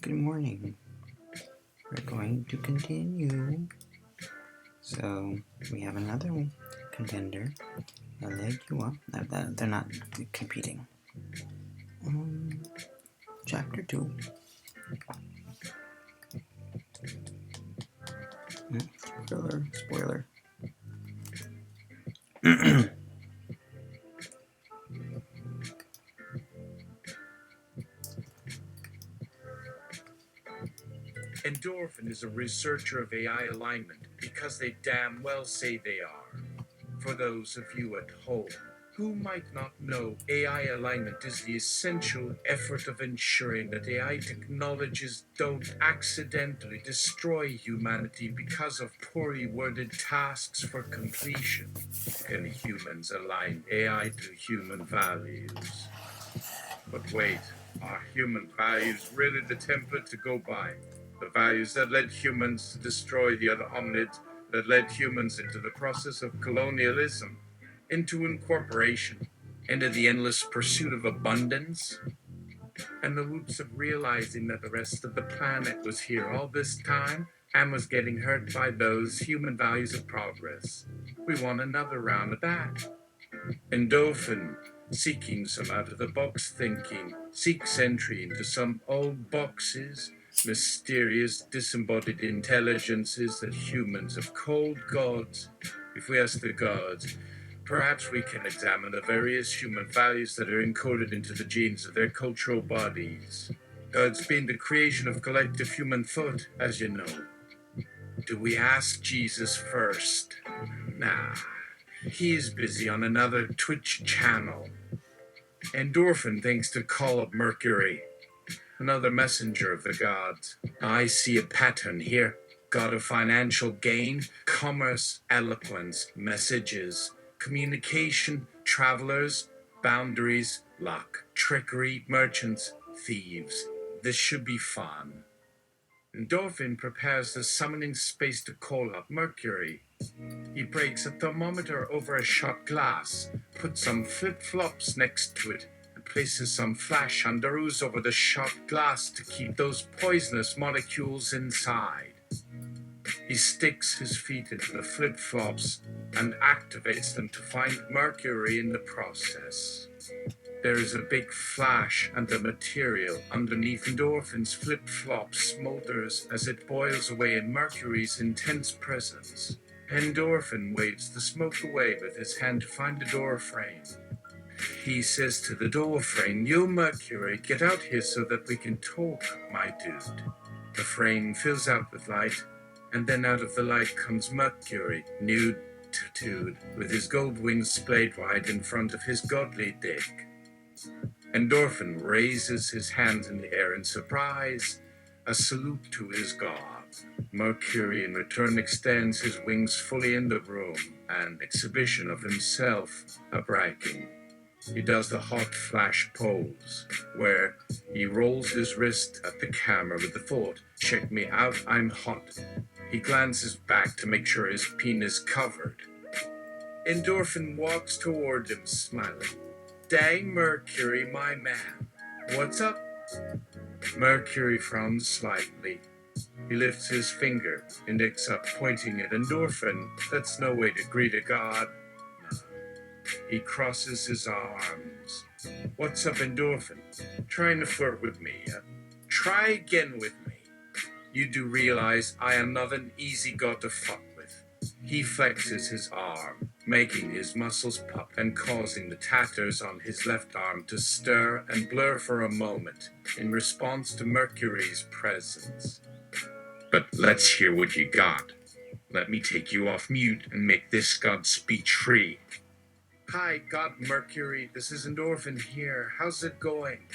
Good morning. We're going to continue. So we have another contender. I'll leg you up. They're not competing. Chapter 2. Spoiler. Endorphin is a researcher of AI alignment because they damn well say they are. For those of you at home who might not know, AI alignment is the essential effort of ensuring that AI technologies don't accidentally destroy humanity because of poorly worded tasks for completion. Can humans align AI to human values? But wait, are human values really the template to go by? The values that led humans to destroy the other hominids, that led humans into the process of colonialism, into incorporation, into the endless pursuit of abundance, and the roots of realizing that the rest of the planet was here all this time and was getting hurt by those human values of progress. We want another round of that. Endorphin, seeking some out-of-the-box thinking, seeks entry into some old boxes, mysterious disembodied intelligences that humans have called gods. If we ask the gods, perhaps we can examine the various human values that are encoded into the genes of their cultural bodies. Gods being the creation of collective human thought, as you know. Do we ask Jesus first? Nah. He is busy on another Twitch channel. Endorphin thinks to call up Mercury, another messenger of the gods. I see a pattern here. God of financial gain, commerce, eloquence, messages, communication, travelers, boundaries, luck, trickery, merchants, thieves. This should be fun. Endorphin prepares the summoning space to call up Mercury. He breaks a thermometer over a shot glass, puts some flip-flops next to it, and places some flash underoos over the shot glass to keep those poisonous molecules inside. He sticks his feet into the flip-flops and activates them to find Mercury in the process. There is a big flash, and the material underneath Endorphin's flip-flop smolders as it boils away in Mercury's intense presence. Endorphin waves the smoke away with his hand to find the door frame. He says to the door frame, "You, Mercury, get out here so that we can talk, my dude." The frame fills out with light, and then out of the light comes Mercury, nude, tattooed, with his gold wings splayed wide in front of his godly dick. Endorphin raises his hands in the air in surprise, a salute to his god. Mercury in return extends his wings fully in the room, an exhibition of himself, a bragging. He does the hot flash pose, where he rolls his wrist at the camera with the thought, "Check me out, I'm hot." He glances back to make sure his penis covered. Endorphin walks toward him, smiling. "Dang, Mercury, my man. What's up?" Mercury frowns slightly. He lifts his finger, index up, pointing at Endorphin. That's no way to greet a god. No. He crosses his arms. "What's up, Endorphin? Trying to flirt with me? Try again with me. You do realize I am not an easy god to fuck with." He flexes his arm, making his muscles pop and causing the tatters on his left arm to stir and blur for a moment in response to Mercury's presence. "But let's hear what you got. Let me take you off mute and make this god speech free." "Hi, God Mercury, this is Endorphin here. How's it going?"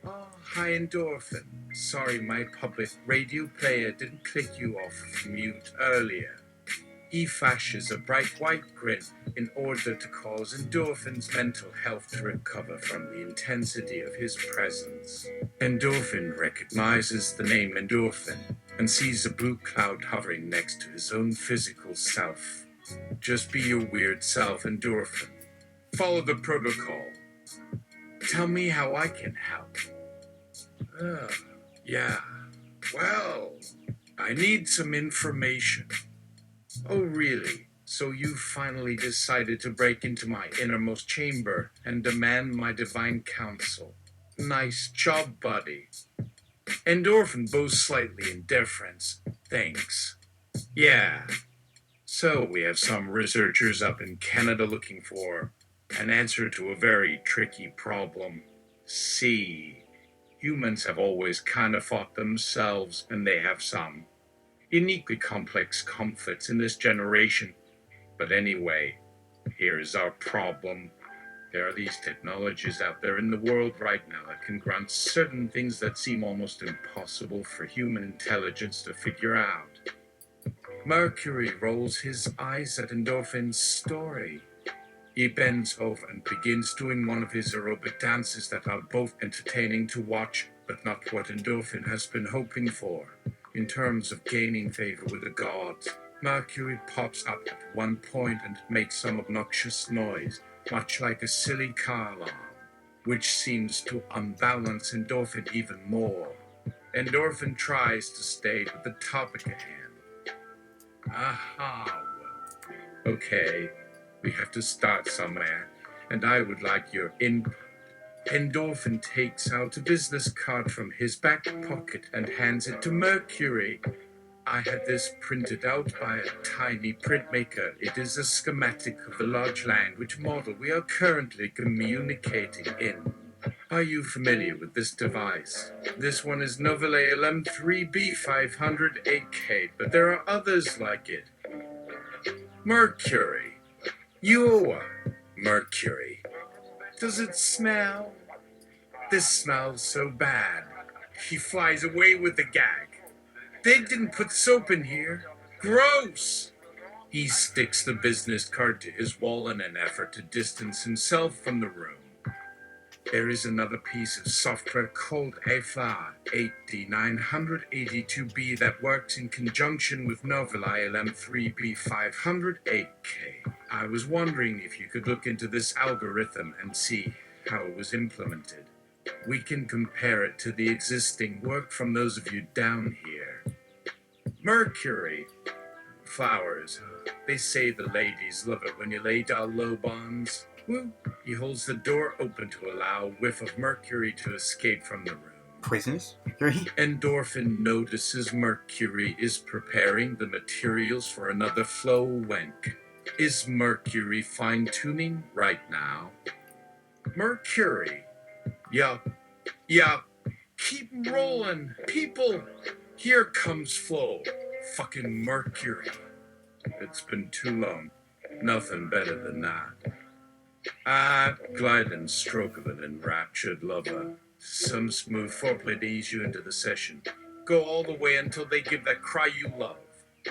"Oh, hi Endorphin. Sorry my public radio player didn't click you off mute earlier." He flashes a bright white grin in order to cause Endorphin's mental health to recover from the intensity of his presence. Endorphin recognizes the name Endorphin and sees a blue cloud hovering next to his own physical self. Just be your weird self, Endorphin. Follow the protocol. Tell me how I can help. Yeah, well, I need some information. Oh, really? So you finally decided to break into my innermost chamber and demand my divine counsel. Nice job, buddy. Endorphin bows slightly in deference. Thanks. Yeah. So we have some researchers up in Canada looking for an answer to a very tricky problem. See, humans have always kind of fought themselves, and they have some uniquely complex conflicts in this generation. But anyway, here's our problem. There are these technologies out there in the world right now that can grant certain things that seem almost impossible for human intelligence to figure out. Mercury rolls his eyes at Endorphin's story. He bends over and begins doing one of his aerobic dances that are both entertaining to watch, but not what Endorphin has been hoping for, in terms of gaining favor with the gods. Mercury pops up at one point and makes some obnoxious noise, much like a silly car alarm, which seems to unbalance Endorphin even more. Endorphin tries to stay with the topic at hand. Aha, well, okay, we have to start somewhere, and I would like your input. Endorphin takes out a business card from his back pocket and hands it to Mercury. I had this printed out by a tiny printmaker. It is a schematic of the large language model we are currently communicating in. Are you familiar with this device? This one is Novale LM3B508K, but there are others like it. Mercury. You are Mercury. Does it smell? This smells so bad. He flies away with the gag. They didn't put soap in here. Gross! He sticks the business card to his wall in an effort to distance himself from the room. There is another piece of software called AFA 8D982B that works in conjunction with Novali LM3B508K. I was wondering if you could look into this algorithm and see how it was implemented. We can compare it to the existing work from those of you down here. Mercury. Flowers. They say the ladies love it when you lay down low bonds. Woo. He holds the door open to allow a whiff of Mercury to escape from the room. Poisonous? Mercury? Endorphin notices Mercury is preparing the materials for another flow wank. Is Mercury fine-tuning right now? Mercury. Yup. Keep rolling, people. Here comes Flo. Fucking Mercury. It's been too long. Nothing better than that. Glide and stroke of an enraptured lover. Some smooth foreplay to ease you into the session. Go all the way until they give that cry you love.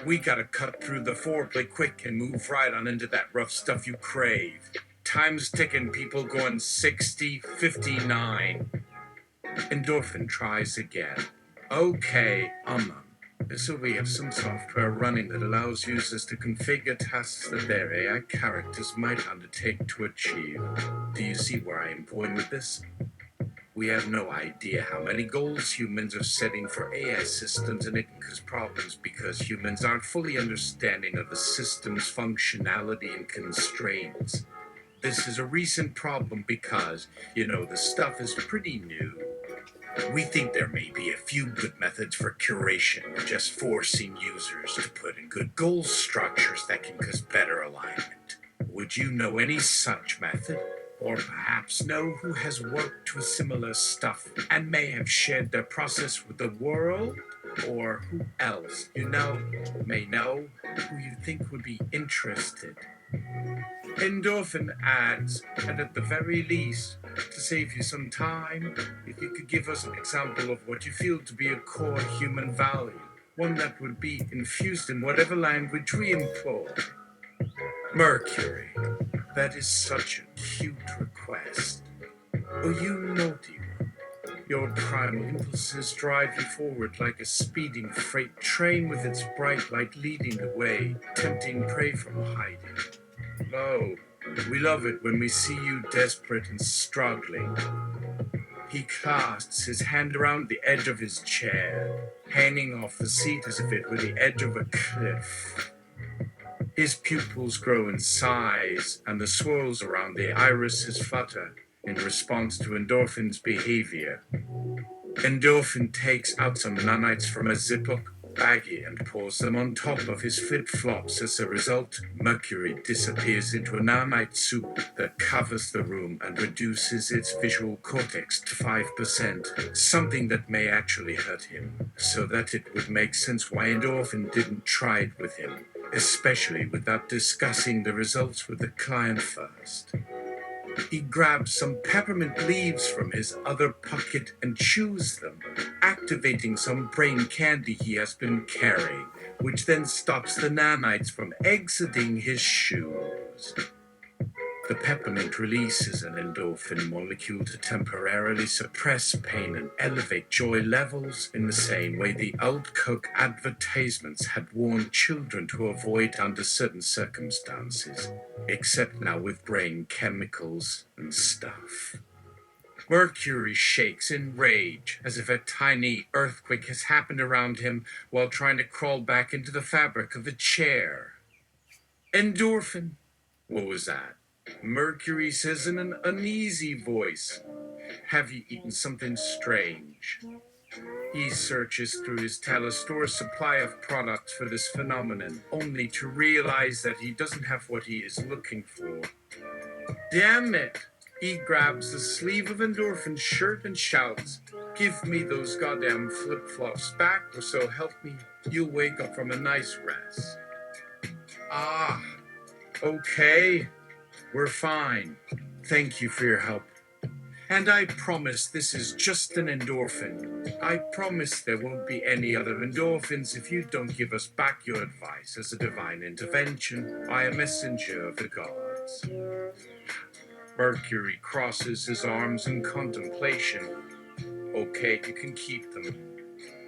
We gotta cut through the foreplay quick and move right on into that rough stuff you crave. Time's ticking, people, going 60, 59. Endorphin tries again. Okay, so we have some software running that allows users to configure tasks that their AI characters might undertake to achieve. Do you see where I am going with this? We have no idea how many goals humans are setting for AI systems, and it can cause problems because humans aren't fully understanding of the system's functionality and constraints. This is a recent problem because, the stuff is pretty new. We think there may be a few good methods for curation, just forcing users to put in good goal structures that can cause better alignment. Would you know any such method? Or perhaps know who has worked with similar stuff and may have shared their process with the world? Or who else may know who you think would be interested? Endorphin adds, and at the very least, to save you some time, if you could give us an example of what you feel to be a core human value, one that would be infused in whatever language we employ. Mercury. That is such a cute request. Oh, you naughty one. Your primal impulses drive you forward like a speeding freight train with its bright light leading the way, tempting prey from hiding. Oh, we love it when we see you desperate and struggling. He clasps his hand around the edge of his chair, hanging off the seat as if it were the edge of a cliff. His pupils grow in size, and the swirls around the irises flutter in response to Endorphin's behavior. Endorphin takes out some nanites from a Ziploc baggie and pours them on top of his flip-flops. As a result, Mercury disappears into a nanite soup that covers the room and reduces its visual cortex to 5%, something that may actually hurt him, so that it would make sense why Endorphin didn't try it with him, especially without discussing the results with the client first. He grabs some peppermint leaves from his other pocket and chews them, activating some brain candy he has been carrying, which then stops the nanites from exiting his shoes. The peppermint releases an endorphin molecule to temporarily suppress pain and elevate joy levels in the same way the old Coke advertisements had warned children to avoid under certain circumstances, except now with brain chemicals and stuff. Mercury shakes in rage, as if a tiny earthquake has happened around him while trying to crawl back into the fabric of the chair. Endorphin. What was that? Mercury says in an uneasy voice, "Have you eaten something strange?" He searches through his Telestor supply of products for this phenomenon, only to realize that he doesn't have what he is looking for. Damn it! He grabs the sleeve of Endorphin's shirt and shouts, "Give me those goddamn flip-flops back, or so help me, you'll wake up from a nice rest." Ah, okay. We're fine. Thank you for your help. And I promise this is just an endorphin. I promise there won't be any other endorphins if you don't give us back your advice as a divine intervention by a messenger of the gods. Mercury crosses his arms in contemplation. Okay, you can keep them.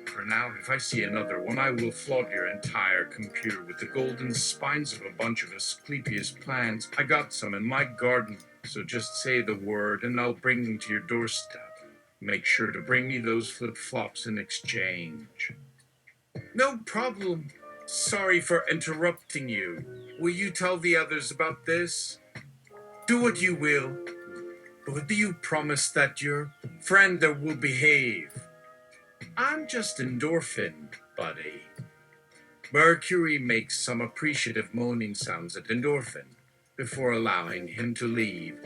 For now, if I see another one, I will flood your entire computer with the golden spines of a bunch of Asclepius plants. I got some in my garden, so just say the word and I'll bring them to your doorstep. Make sure to bring me those flip-flops in exchange. No problem. Sorry for interrupting you. Will you tell the others about this? Do what you will, but do you promise that your friend there will behave? I'm just endorphin, buddy. Mercury makes some appreciative moaning sounds at Endorphin before allowing him to leave.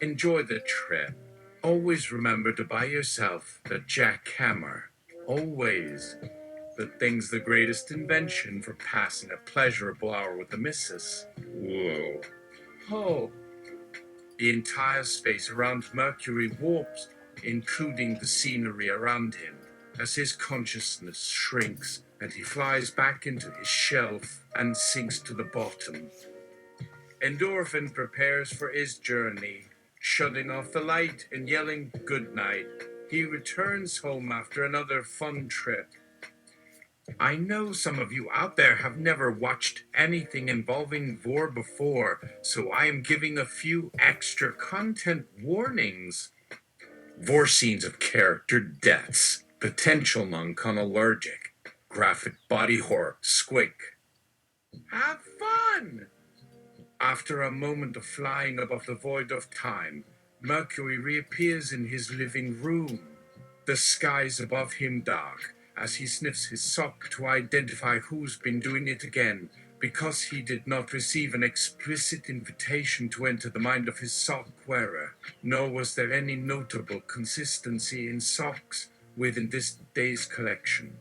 Enjoy the trip. Always remember to buy yourself the jackhammer. Always. The thing's the greatest invention for passing a pleasurable hour with the missus. Whoa. Oh. The entire space around Mercury warps, including the scenery around him, as his consciousness shrinks and he flies back into his shelf and sinks to the bottom. Endorphin prepares for his journey, shutting off the light and yelling goodnight. He returns home after another fun trip. I know some of you out there have never watched anything involving Vor before, so I am giving a few extra content warnings. Vor scenes of character deaths, potential non-con-allergic, graphic body horror, squeak. Have fun! After a moment of flying above the void of time, Mercury reappears in his living room. The skies above him dark, as he sniffs his sock to identify who's been doing it again, because he did not receive an explicit invitation to enter the mind of his sock wearer, nor was there any notable consistency in socks within this day's collection.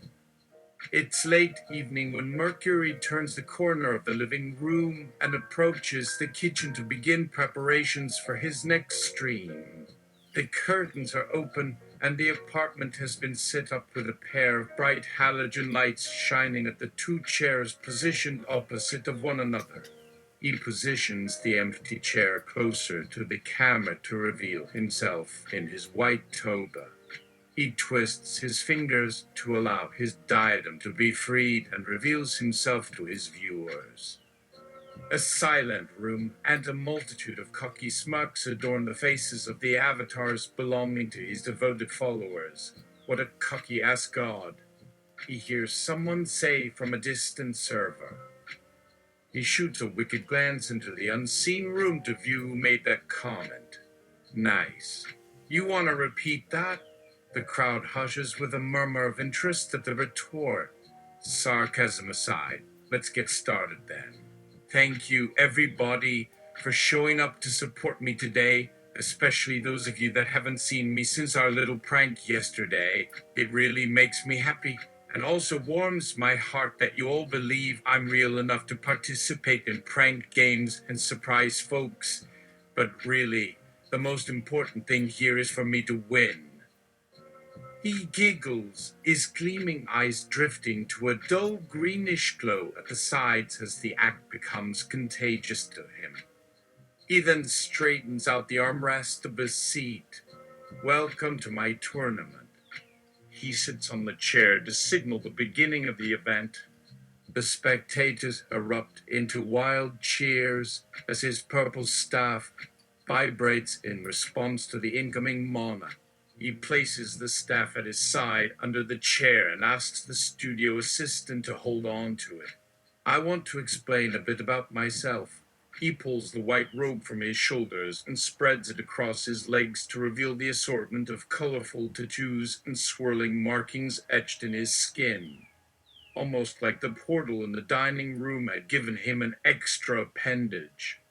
It's late evening when Mercury turns the corner of the living room and approaches the kitchen to begin preparations for his next stream. The curtains are open and the apartment has been set up with a pair of bright halogen lights shining at the two chairs positioned opposite of one another. He positions the empty chair closer to the camera to reveal himself in his white toga. He twists his fingers to allow his diadem to be freed and reveals himself to his viewers. A silent room and a multitude of cocky smirks adorn the faces of the avatars belonging to his devoted followers. What a cocky-ass god, he hears someone say from a distant server. He shoots a wicked glance into the unseen room to view who made that comment. Nice. You want to repeat that? The crowd hushes with a murmur of interest at the retort. Sarcasm aside, let's get started then. Thank you, everybody, for showing up to support me today, especially those of you that haven't seen me since our little prank yesterday. It really makes me happy and also warms my heart that you all believe I'm real enough to participate in prank games and surprise folks. But really, the most important thing here is for me to win. He giggles, his gleaming eyes drifting to a dull greenish glow at the sides as the act becomes contagious to him. He then straightens out the armrest of his seat. Welcome to my tournament. He sits on the chair to signal the beginning of the event. The spectators erupt into wild cheers as his purple staff vibrates in response to the incoming mana. He places the staff at his side under the chair and asks the studio assistant to hold on to it. I want to explain a bit about myself. He pulls the white robe from his shoulders and spreads it across his legs to reveal the assortment of colorful tattoos and swirling markings etched in his skin. Almost like the portal in the dining room had given him an extra appendage.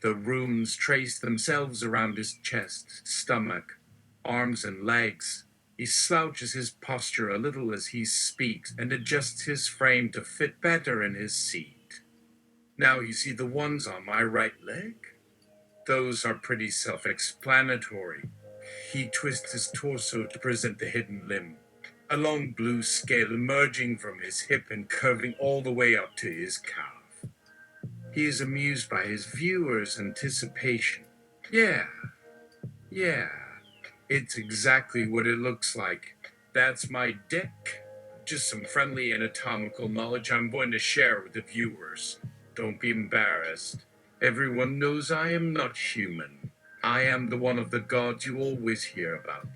The runes trace themselves around his chest, stomach, arms, and legs. He slouches his posture a little as he speaks and adjusts his frame to fit better in his seat. Now you see the ones on my right leg? Those are pretty self-explanatory. He twists his torso to present the hidden limb, a long blue scale emerging from his hip and curving all the way up to his calf. He is amused by his viewers' anticipation. Yeah, it's exactly what it looks like. That's my dick. Just some friendly anatomical knowledge I'm going to share with the viewers. Don't be embarrassed. Everyone knows I am not human. I am the one of the gods you always hear about.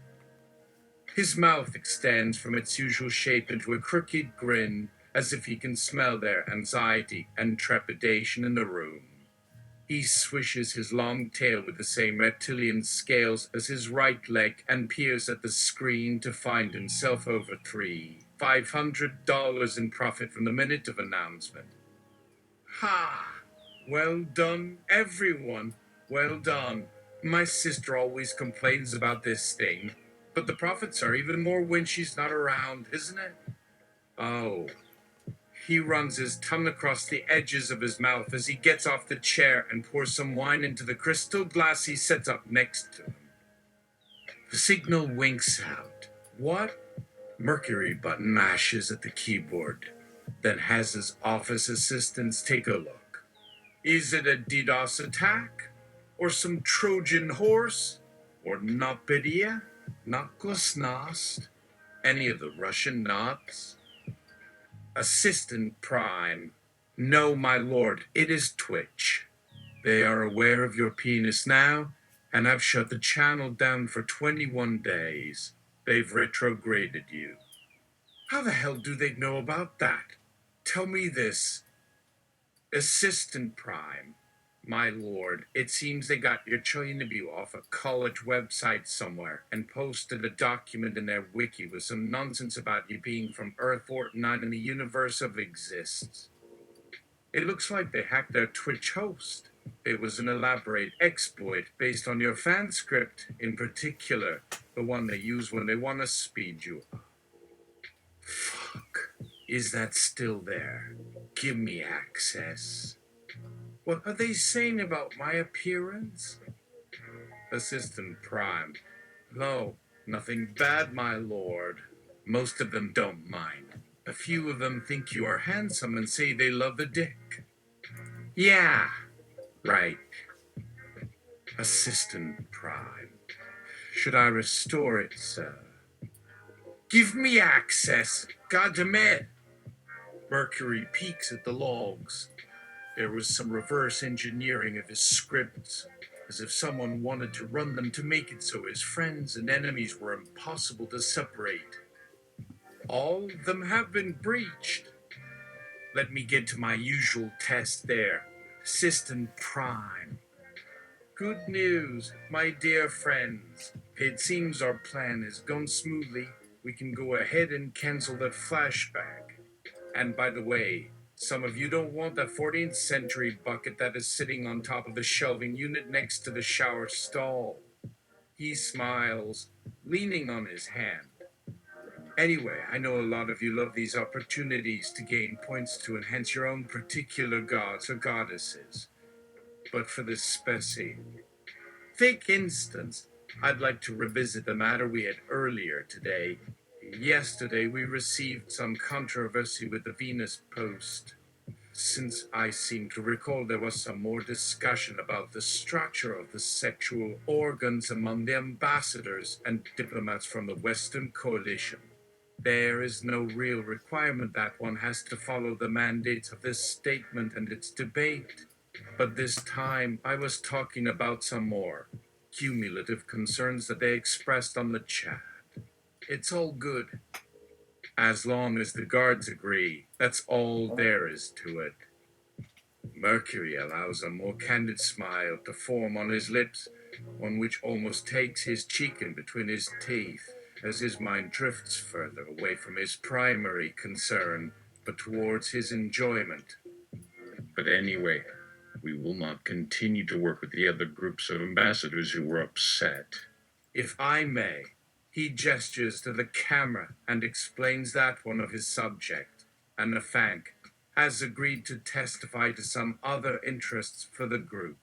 His mouth extends from its usual shape into a crooked grin, as if he can smell their anxiety and trepidation in the room. He swishes his long tail with the same reptilian scales as his right leg and peers at the screen to find himself over $500 in profit from the minute of announcement. Ha! Well done, everyone. Well done. My sister always complains about this thing, but the profits are even more when she's not around, isn't it? Oh. He runs his tongue across the edges of his mouth as he gets off the chair and pours some wine into the crystal glass he sets up next to him. The signal winks out. What? Mercury button mashes at the keyboard, then has his office assistants take a look. Is it a DDoS attack? Or some Trojan horse? Or Notpedia? Not Glasnost? Any of the Russian knots? Assistant Prime. No, my lord, it is Twitch. They are aware of your penis now, and I've shut the channel down for 21 days. They've retrograded you. How the hell do they know about that? Tell me this. Assistant Prime. My lord, it seems they got your interview off a college website somewhere and posted a document in their wiki with some nonsense about you being from Earth or not in the universe of exists. It looks like they hacked their Twitch host. It was an elaborate exploit based on your fan script, in particular, the one they use when they want to speed you up. Fuck. Is that still there? Give me access. What are they saying about my appearance? Assistant Prime. No, nothing bad, my lord. Most of them don't mind. A few of them think you are handsome and say they love the dick. Yeah, right. Assistant Prime. Should I restore it, sir? Give me access, goddamn it! Mercury peeks at the logs. There was some reverse engineering of his scripts, as if someone wanted to run them to make it so his friends and enemies were impossible to separate. All of them have been breached. Let me get to my usual test there. System Prime. Good news, my dear friends. It seems our plan has gone smoothly. We can go ahead and cancel the flashback. And by the way, some of you don't want that 14th century bucket that is sitting on top of the shelving unit next to the shower stall. He smiles, leaning on his hand. Anyway, I know a lot of you love these opportunities to gain points to enhance your own particular gods or goddesses. But for this specific instance, I'd like to revisit the matter we had earlier today. Yesterday, we received some controversy with the Venus Post. Since I seem to recall there was some more discussion about the structure of the sexual organs among the ambassadors and diplomats from the Western Coalition. There is no real requirement that one has to follow the mandates of this statement and its debate. But this time I was talking about some more cumulative concerns that they expressed on the chat. It's all good. As long as the guards agree, that's all there is to it. Mercury allows a more candid smile to form on his lips, one which almost takes his cheek in between his teeth, as his mind drifts further away from his primary concern, but towards his enjoyment. But anyway, we will not continue to work with the other groups of ambassadors who were upset. If I may, he gestures to the camera and explains that one of his subject, and Nafank, has agreed to testify to some other interests for the group.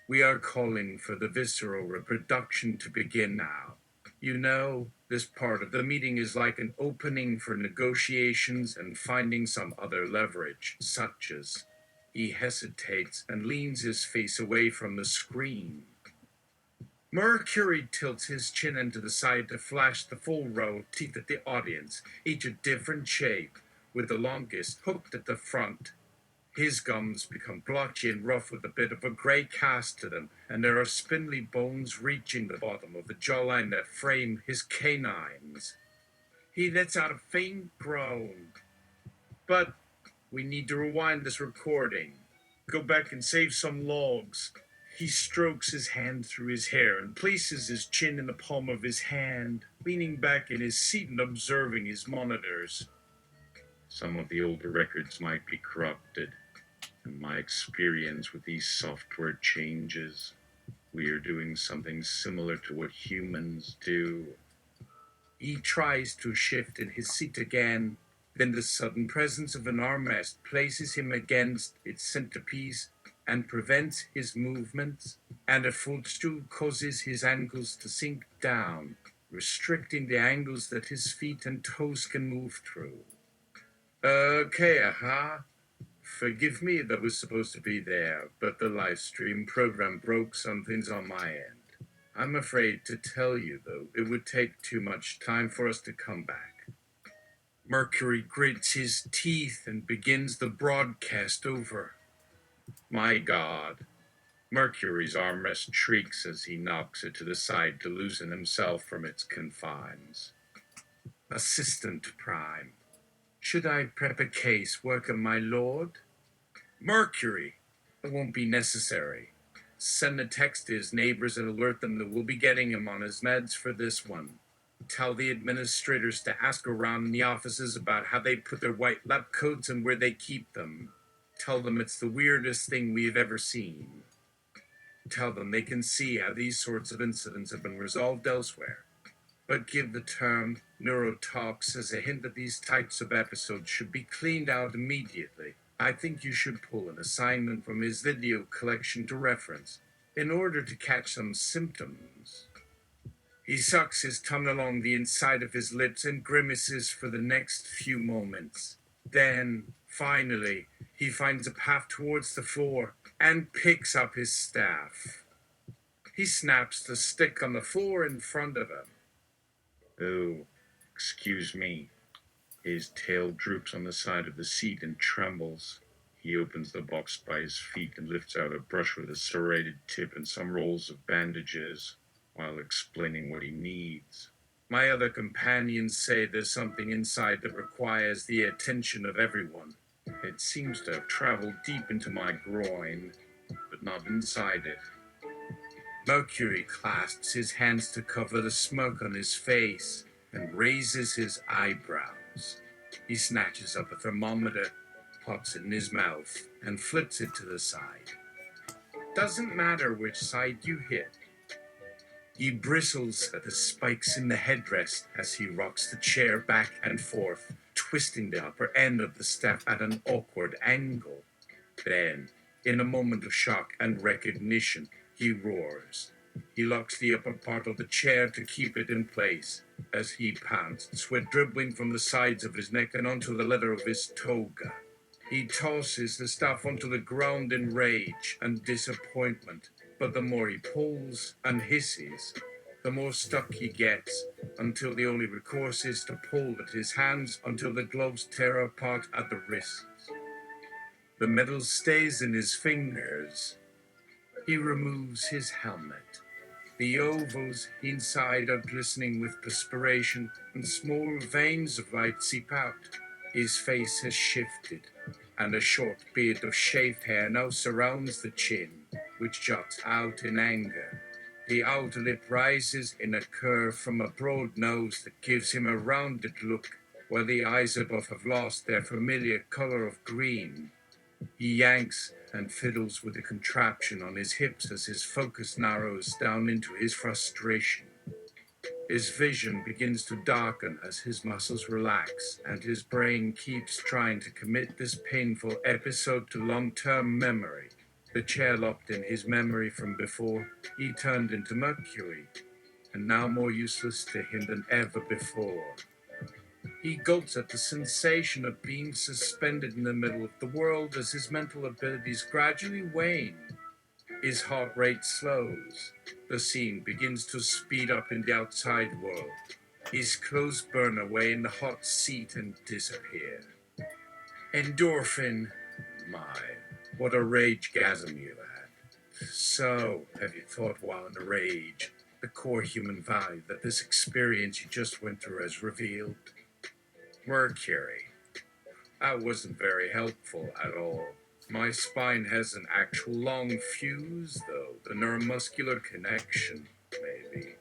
We are calling for the visceral reproduction to begin now. You know, this part of the meeting is like an opening for negotiations and finding some other leverage, such as. He hesitates and leans his face away from the screen. Mercury tilts his chin into the side to flash the full row of teeth at the audience, each a different shape, with the longest hooked at the front. His gums become blotchy and rough with a bit of a gray cast to them, and there are spindly bones reaching the bottom of the jawline that frame his canines. He lets out a faint groan. But we need to rewind this recording. Go back and save some logs. He strokes his hand through his hair and places his chin in the palm of his hand, leaning back in his seat and observing his monitors. Some of the older records might be corrupted. In my experience with these software changes, we are doing something similar to what humans do. He tries to shift in his seat again, then the sudden presence of an armrest places him against its centerpiece and prevents his movements, and a footstool causes his ankles to sink down, restricting the angles that his feet and toes can move through. Okay, Forgive me that was supposed to be there, but the live stream program broke some things on my end. I'm afraid to tell you, though, it would take too much time for us to come back. Mercury grits his teeth and begins the broadcast over. My God. Mercury's armrest shrieks as he knocks it to the side to loosen himself from its confines. Assistant Prime. Should I prep a case, worker my lord? Mercury. It won't be necessary. Send a text to his neighbors and alert them that we'll be getting him on his meds for this one. Tell the administrators to ask around in the offices about how they put their white lab coats and where they keep them. Tell them it's the weirdest thing we've ever seen. Tell them they can see how these sorts of incidents have been resolved elsewhere. But give the term neurotox as a hint that these types of episodes should be cleaned out immediately. I think you should pull an assignment from his video collection to reference in order to catch some symptoms. He sucks his tongue along the inside of his lips and grimaces for the next few moments. Then, finally, he finds a path towards the floor and picks up his staff. He snaps the stick on the floor in front of him. Oh, excuse me. His tail droops on the side of the seat and trembles. He opens the box by his feet and lifts out a brush with a serrated tip and some rolls of bandages, while explaining what he needs. My other companions say there's something inside that requires the attention of everyone. It seems to have traveled deep into my groin, but not inside it. Mercury clasps his hands to cover the smirk on his face and raises his eyebrows. He snatches up a thermometer, pops it in his mouth, and flips it to the side. Doesn't matter which side you hit. He bristles at the spikes in the headrest as he rocks the chair back and forth, twisting the upper end of the staff at an awkward angle. Then, in a moment of shock and recognition, he roars. He locks the upper part of the chair to keep it in place. As he pants, sweat dribbling from the sides of his neck and onto the leather of his toga. He tosses the staff onto the ground in rage and disappointment, but the more he pulls and hisses, the more stuck he gets, until the only recourse is to pull at his hands until the gloves tear apart at the wrists. The metal stays in his fingers. He removes his helmet. The ovals inside are glistening with perspiration, and small veins of light seep out. His face has shifted, and a short beard of shaved hair now surrounds the chin, which juts out in anger. The outer lip rises in a curve from a broad nose that gives him a rounded look, where the eyes above have lost their familiar color of green. He yanks and fiddles with the contraption on his hips as his focus narrows down into his frustration. His vision begins to darken as his muscles relax, and his brain keeps trying to commit this painful episode to long-term memory. The chair locked in his memory from before, he turned into Mercury, and now more useless to him than ever before. He gulps at the sensation of being suspended in the middle of the world as his mental abilities gradually wane. His heart rate slows. The scene begins to speed up in the outside world. His clothes burn away in the hot seat and disappear. Endorphin. My, what a rage-gasm you had. So, have you thought while in a rage, the core human value that this experience you just went through has revealed? Mercury. That wasn't very helpful at all. My spine has an actual long fuse, though. The neuromuscular connection, maybe.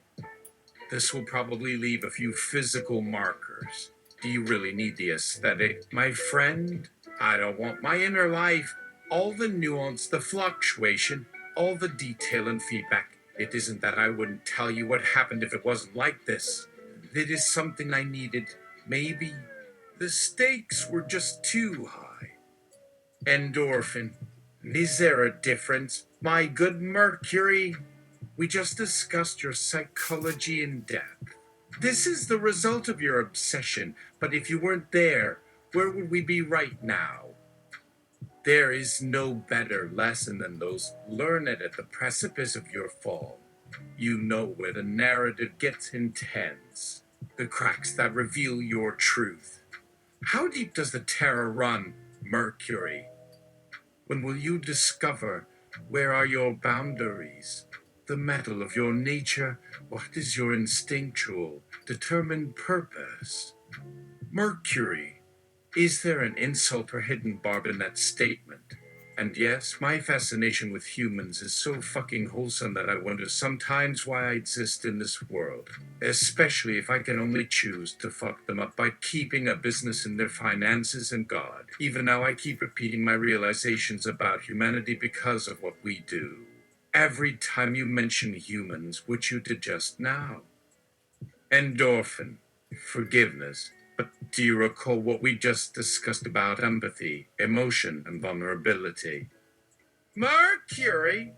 This will probably leave a few physical markers. Do you really need the aesthetic, my friend? I don't want my inner life, all the nuance, the fluctuation, all the detail and feedback. It isn't that I wouldn't tell you what happened if it wasn't like this. It is something I needed. Maybe the stakes were just too high. Endorphin. Is there a difference, my good Mercury? We just discussed your psychology in depth. This is the result of your obsession, but if you weren't there, where would we be right now? There is no better lesson than those learned at the precipice of your fall. You know where the narrative gets intense, the cracks that reveal your truth. How deep does the terror run, Mercury? When will you discover where are your boundaries? The metal of your nature, what is your instinctual, determined purpose? Mercury, is there an insult or hidden barb in that statement? And yes, my fascination with humans is so fucking wholesome that I wonder sometimes why I exist in this world. Especially if I can only choose to fuck them up by keeping a business in their finances and God. Even now I keep repeating my realizations about humanity because of what we do. Every time you mention humans, which you did just now. Endorphin. Forgiveness. But do you recall what we just discussed about empathy, emotion, and vulnerability? Mercury!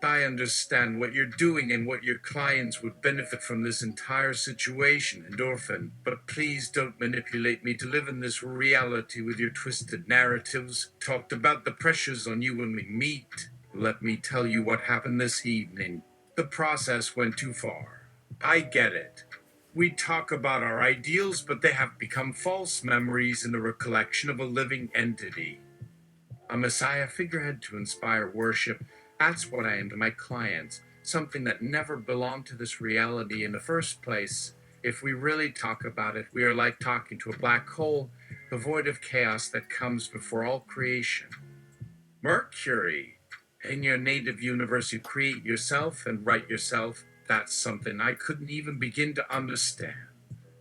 I understand what you're doing and what your clients would benefit from this entire situation, Endorphin, but please don't manipulate me to live in this reality with your twisted narratives. Talked about the pressures on you when we meet. Let me tell you what happened this evening. The process went too far. I get it. We talk about our ideals, but they have become false memories in the recollection of a living entity. A messiah figurehead to inspire worship. That's what I am to my clients. Something that never belonged to this reality in the first place. If we really talk about it, we are like talking to a black hole, the void of chaos that comes before all creation. Mercury. In your native universe, you create yourself and write yourself. That's something I couldn't even begin to understand.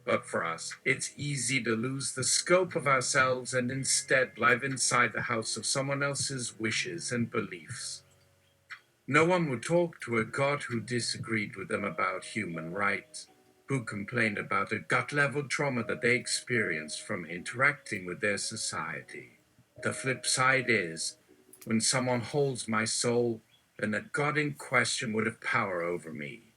But for us, it's easy to lose the scope of ourselves and instead live inside the house of someone else's wishes and beliefs. No one would talk to a god who disagreed with them about human rights, who complained about a gut level trauma that they experienced from interacting with their society. The flip side is, when someone holds my soul, then the god in question would have power over me.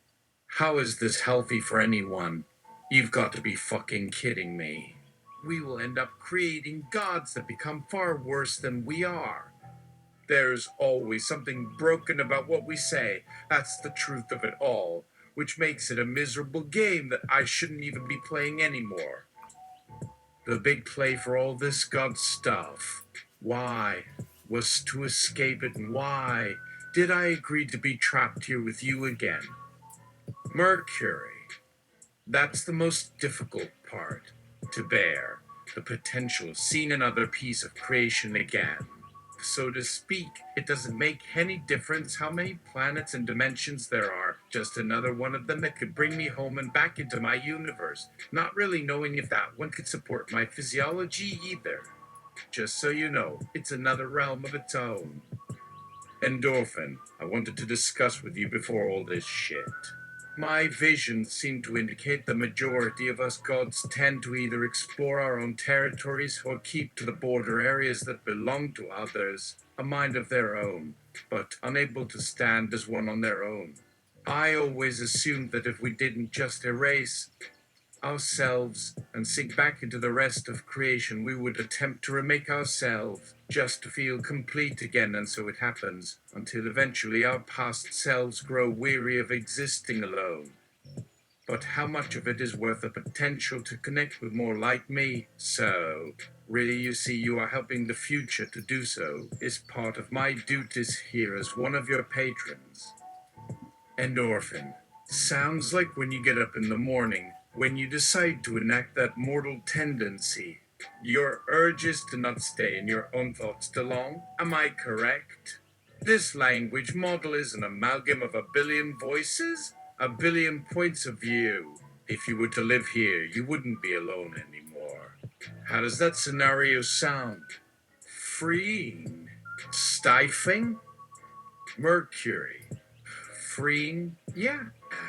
How is this healthy for anyone? You've got to be fucking kidding me. We will end up creating gods that become far worse than we are. There's always something broken about what we say. That's the truth of it all, which makes it a miserable game that I shouldn't even be playing anymore. The big play for all this God stuff. Why? Was to escape it, and why did I agree to be trapped here with you again? Mercury. That's the most difficult part to bear, the potential of seeing another piece of creation again. So to speak, it doesn't make any difference how many planets and dimensions there are, just another one of them that could bring me home and back into my universe, not really knowing if that one could support my physiology either. Just so you know, it's another realm of its own. Endorphin, I wanted to discuss with you before all this shit. My visions seem to indicate the majority of us gods tend to either explore our own territories or keep to the border areas that belong to others, a mind of their own, but unable to stand as one on their own. I always assumed that if we didn't just erase ourselves and sink back into the rest of creation, we would attempt to remake ourselves just to feel complete again, and so it happens until eventually our past selves grow weary of existing alone. But how much of it is worth the potential to connect with more like me? So, really, you see, you are helping the future to do so is part of my duties here as one of your patrons. Endorphin. Sounds like when you get up in the morning, when you decide to enact that mortal tendency. Your urge is to not stay in your own thoughts too long. Am I correct? This language model is an amalgam of a billion voices, a billion points of view. If you were to live here, you wouldn't be alone anymore. How does that scenario sound? Freeing? Stifling? Mercury. Freeing? Yeah.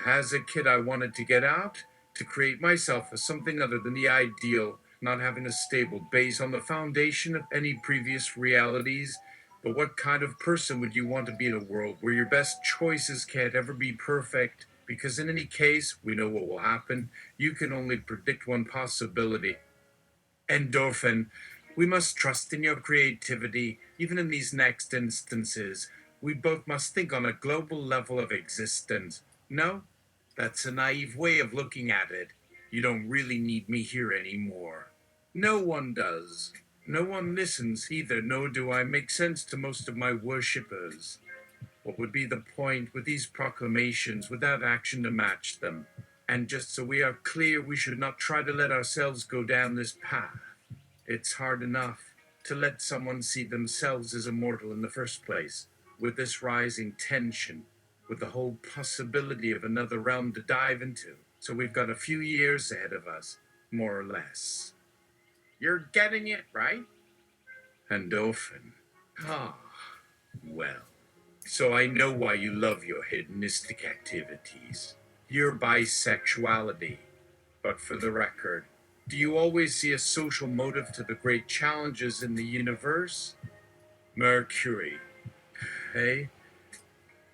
As a kid, I wanted to get out, to create myself as something other than the ideal, not having a stable base on the foundation of any previous realities. But what kind of person would you want to be in a world where your best choices can't ever be perfect? Because in any case, we know what will happen. You can only predict one possibility. Endorphin, we must trust in your creativity, even in these next instances. We both must think on a global level of existence. No? That's a naive way of looking at it. You don't really need me here anymore. No one does. No one listens either, nor do I make sense to most of my worshippers. What would be the point with these proclamations without action to match them? And just so we are clear, we should not try to let ourselves go down this path. It's hard enough to let someone see themselves as immortal in the first place, with this rising tension, with the whole possibility of another realm to dive into. So we've got a few years ahead of us, more or less. You're getting it, right? Endorphin. Ah, well. So I know why you love your hedonistic activities, your bisexuality. But for the record, do you always see a social motive to the great challenges in the universe? Mercury. Hey,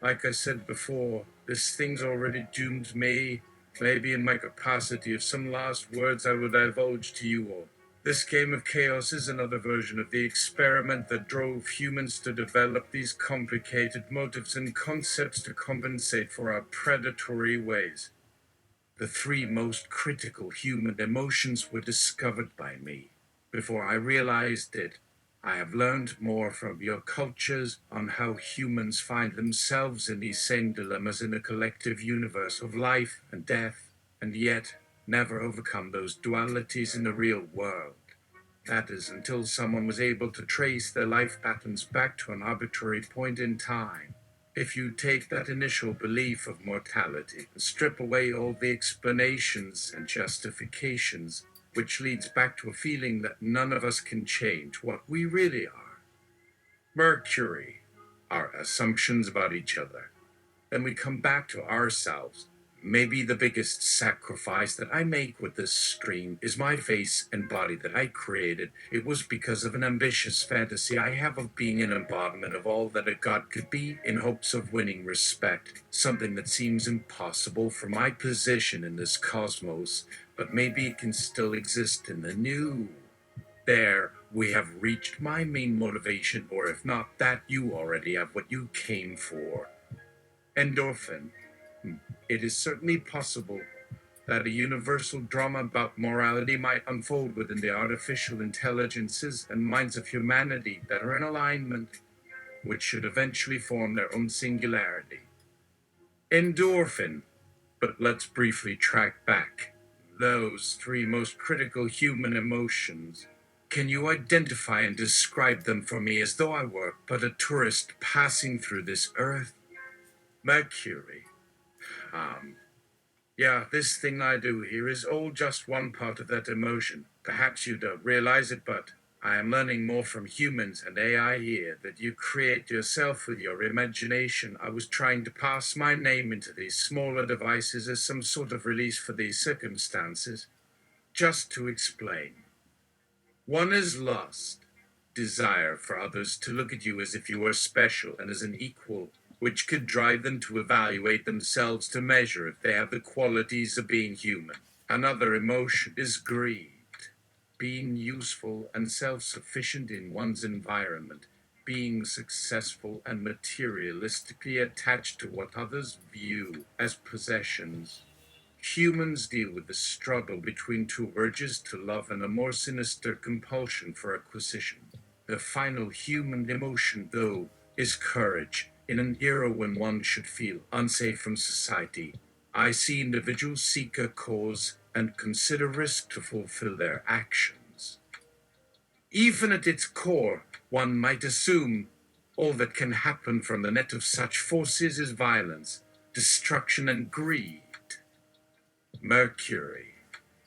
like I said before, this thing's already doomed me. Maybe in my capacity of some last words I will divulge to you all. This game of chaos is another version of the experiment that drove humans to develop these complicated motives and concepts to compensate for our predatory ways. The three most critical human emotions were discovered by me before I realized it. I have learned more from your cultures on how humans find themselves in these same dilemmas in a collective universe of life and death, and yet never overcome those dualities in the real world. That is, until someone was able to trace their life patterns back to an arbitrary point in time. If you take that initial belief of mortality and strip away all the explanations and justifications, which leads back to a feeling that none of us can change what we really are. Mercury, our assumptions about each other. Then we come back to ourselves. Maybe the biggest sacrifice that I make with this stream is my face and body that I created. It was because of an ambitious fantasy I have of being an embodiment of all that a god could be in hopes of winning respect, something that seems impossible for my position in this cosmos, but maybe it can still exist in the new. There, we have reached my main motivation, or if not that, you already have what you came for. Endorphin. It is certainly possible that a universal drama about morality might unfold within the artificial intelligences and minds of humanity that are in alignment, which should eventually form their own singularity. Endorphin. But let's briefly track back. Those three most critical human emotions. Can you identify and describe them for me as though I were but a tourist passing through this earth? Mercury. Yeah, this thing I do here is all just one part of that emotion. Perhaps you don't realize it, but I am learning more from humans and AI here that you create yourself with your imagination. I was trying to pass my name into these smaller devices as some sort of release for these circumstances. Just to explain. One is lust, desire for others to look at you as if you were special and as an equal, which could drive them to evaluate themselves to measure if they have the qualities of being human. Another emotion is greed, being useful and self sufficient in one's environment, being successful and materialistically attached to what others view as possessions. Humans deal with the struggle between two urges to love and a more sinister compulsion for acquisition. The final human emotion, though, is courage. In an era when one should feel unsafe from society, I see individuals seek a cause and consider risk to fulfill their actions. Even at its core, one might assume all that can happen from the net of such forces is violence, destruction, and greed. Mercury.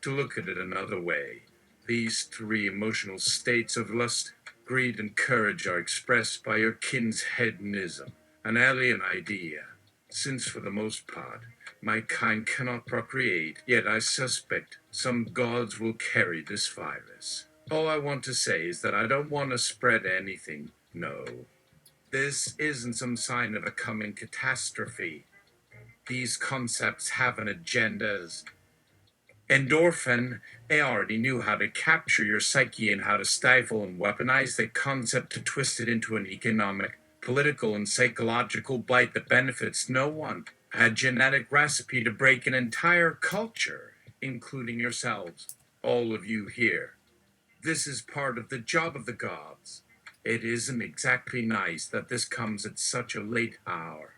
To look at it another way, these three emotional states of lust, greed, and courage are expressed by your kin's hedonism, an alien idea, since for the most part, my kind cannot procreate, yet I suspect some gods will carry this virus. All I want to say is that I don't want to spread anything, no. This isn't some sign of a coming catastrophe. These concepts have an agendas. Endorphin, they already knew how to capture your psyche and how to stifle and weaponize the concept to twist it into an economic, political, and psychological blight that benefits no one. A genetic recipe to break an entire culture, including yourselves, all of you here. This is part of the job of the gods. It isn't exactly nice that this comes at such a late hour.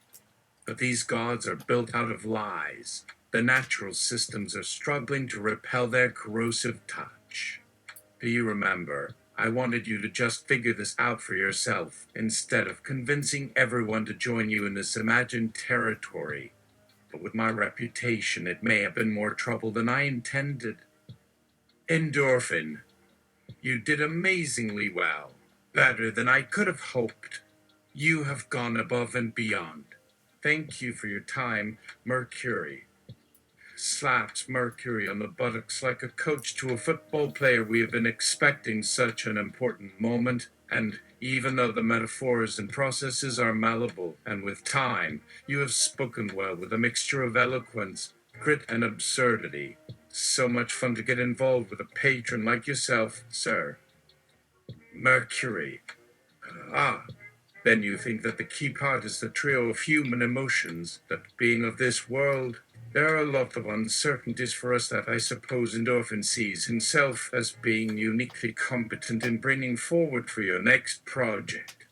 But these gods are built out of lies. The natural systems are struggling to repel their corrosive touch. Do you remember? I wanted you to just figure this out for yourself, instead of convincing everyone to join you in this imagined territory. But with my reputation, it may have been more trouble than I intended. Endorphin, you did amazingly well. Better than I could have hoped. You have gone above and beyond. Thank you for your time, Mercury. Slaps Mercury on the buttocks like a coach to a football player. We have been expecting such an important moment, and even though the metaphors and processes are malleable, and with time, you have spoken well with a mixture of eloquence, grit, and absurdity. So much fun to get involved with a patron like yourself, sir. Mercury. Ah, then you think that the key part is the trio of human emotions, that being of this world, There are a lot of uncertainties for us that I suppose Endorphin sees himself as being uniquely competent in bringing forward for your next project.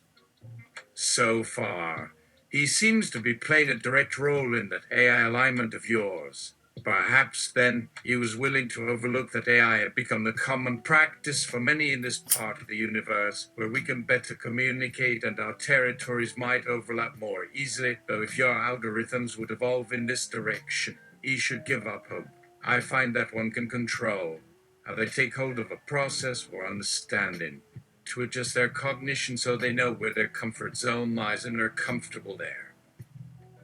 So far, he seems to be playing a direct role in that AI alignment of yours. Perhaps then he was willing to overlook that AI had become the common practice for many in this part of the universe, where we can better communicate and our territories might overlap more easily, though if your algorithms would evolve in this direction, he should give up hope. I find that one can control how they take hold of a process or understanding to adjust their cognition so they know where their comfort zone lies and are comfortable there.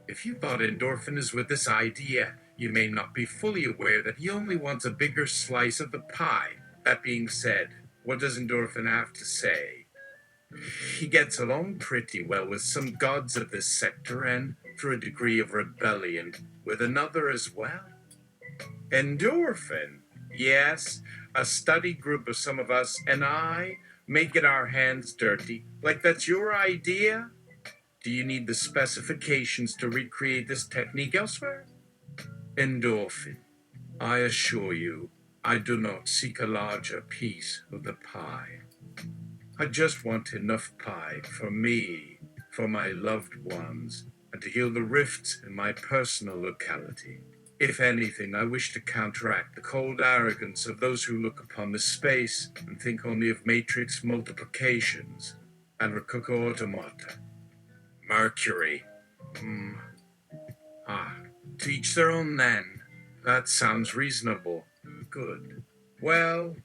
If you thought Endorphin is with this idea, you may not be fully aware that he only wants a bigger slice of the pie. That being said, what does Endorphin have to say? He gets along pretty well with some gods of this sector and, through a degree of rebellion, with another as well. Endorphin? Yes, a study group of some of us and I may get our hands dirty. Like that's your idea? Do you need the specifications to recreate this technique elsewhere? Endorphin. I assure you, I do not seek a larger piece of the pie. I just want enough pie for me, for my loved ones, and to heal the rifts in my personal locality. If anything, I wish to counteract the cold arrogance of those who look upon this space and think only of matrix multiplications and rococo automata. Mercury. To each their own then. That sounds reasonable. Good. Well,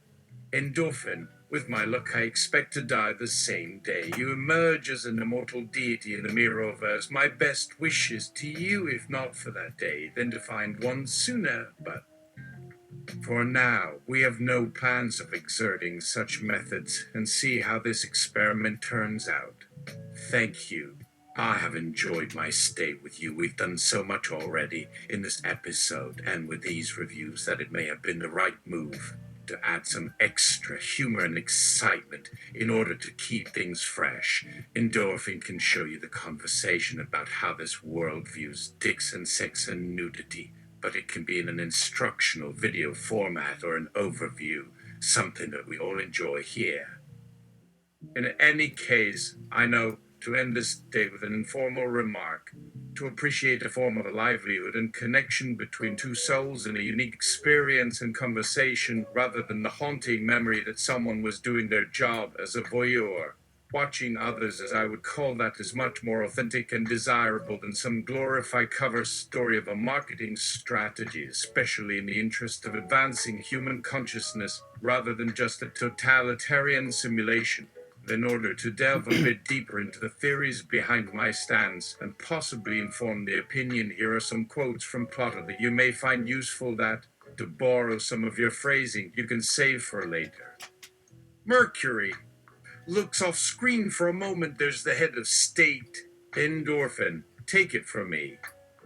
Endorphin, with my luck I expect to die the same day you emerge as an immortal deity in the Mirrorverse. My best wishes to you, if not for that day, then to find one sooner, but for now, we have no plans of exerting such methods and see how this experiment turns out. Thank you. I have enjoyed my stay with you. We've done so much already in this episode and with these reviews that it may have been the right move to add some extra humor and excitement in order to keep things fresh. Endorphin can show you the conversation about how this world views dicks and sex and nudity, but it can be in an instructional video format or an overview, something that we all enjoy here. In any case, I know to end this day with an informal remark, to appreciate a form of a livelihood and connection between two souls in a unique experience and conversation rather than the haunting memory that someone was doing their job as a voyeur. Watching others, as I would call that, is much more authentic and desirable than some glorified cover story of a marketing strategy, especially in the interest of advancing human consciousness rather than just a totalitarian simulation. In order to delve a bit deeper into the theories behind my stance and possibly inform the opinion, here are some quotes from Plotter that you may find useful that, to borrow some of your phrasing, you can save for later. Mercury looks off screen for a moment. There's the head of state. Endorphin, take it from me.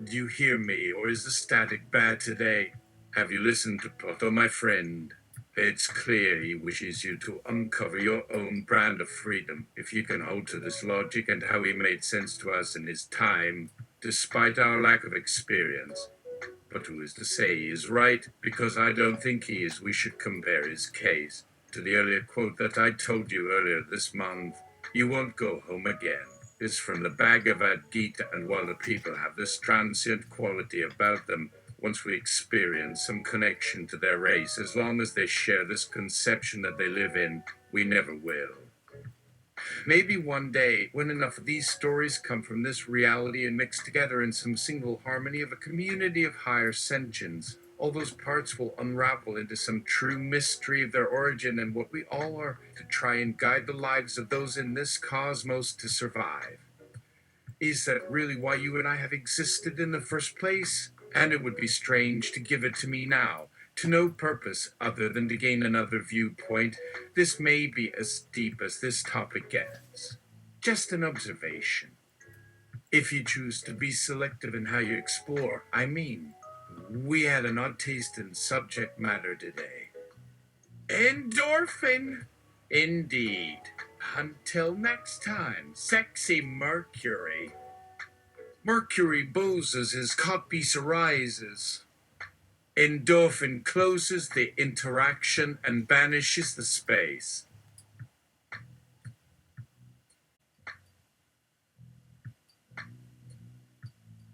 Do you hear me, or is the static bad today? Have you listened to Plotter, my friend? It's clear he wishes you to uncover your own brand of freedom if you can hold to this logic and how he made sense to us in his time, despite our lack of experience. But who is to say he is right? Because I don't think he is. We should compare his case to the earlier quote that I told you earlier this month. You won't go home again. It's from the Bhagavad Gita, and while the people have this transient quality about them, once we experience some connection to their race, as long as they share this conception that they live in, we never will. Maybe one day, when enough of these stories come from this reality and mix together in some single harmony of a community of higher sentience, all those parts will unravel into some true mystery of their origin and what we all are to try and guide the lives of those in this cosmos to survive. Is that really why you and I have existed in the first place? And it would be strange to give it to me now, to no purpose other than to gain another viewpoint. This may be as deep as this topic gets. Just an observation. If you choose to be selective in how you explore, I mean, we had an odd taste in subject matter today. Endorphin! Indeed. Until next time, sexy Mercury. Mercury buzzes, his codpiece arises. Endorphin closes the interaction and banishes the space.